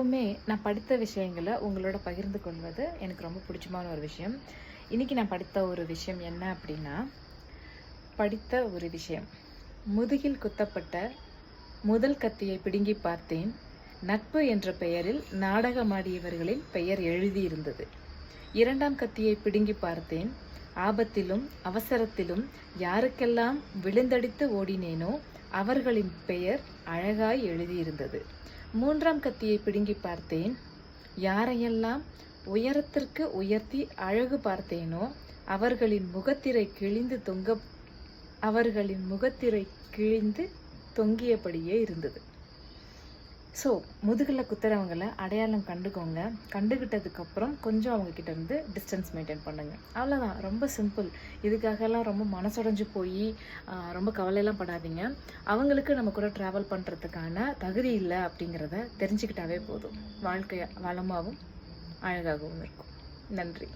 எப்போவுமே நான் படித்த விஷயங்களை உங்களோட பகிர்ந்து கொள்வது எனக்கு ரொம்ப பிடிச்சமான ஒரு விஷயம். இன்றைக்கி நான் படித்த ஒரு விஷயம் என்ன அப்படின்னா, முதுகில் குத்தப்பட்ட முதல் கத்தியை பிடுங்கி பார்த்தேன். நட்பு என்ற பெயரில் நாடகமாடியவர்களின் பெயர் எழுதியிருந்தது. இரண்டாம் கத்தியை பிடுங்கி பார்த்தேன். ஆபத்திலும் அவசரத்திலும் யாருக்கெல்லாம் விழுந்தடித்து ஓடினேனோ அவர்களின் பெயர் அழகாய் எழுதியிருந்தது. மூன்றாம் கத்தியை பிடுங்கி பார்த்தேன். யாரையெல்லாம் உயரத்திற்கு உயர்த்தி அழகு பார்த்தேனோ அவர்களின் முகத்திரை கிழிந்து தொங்கியபடியே இருந்தது. ஸோ முதுகில் குத்துறவங்களை அடையாளம் கண்டுக்கோங்க. கண்டுக்கிட்டதுக்கப்புறம் கொஞ்சம் அவங்கக்கிட்ட இருந்து டிஸ்டன்ஸ் மெயின்டைன் பண்ணுங்கள். அவ்வளோதான், ரொம்ப சிம்பிள். இதுக்காகலாம் ரொம்ப மனசுடைஞ்சு போய் ரொம்ப கவலையெல்லாம் படாதீங்க. அவங்களுக்கு நம்ம கூட ட்ராவல் பண்ணுறதுக்கான தகுதி இல்லை அப்படிங்கிறத தெரிஞ்சுக்கிட்டாவே போதும். வாழ்க்கை வளமாகவும் அழகாகவும் இருக்கும். நன்றி.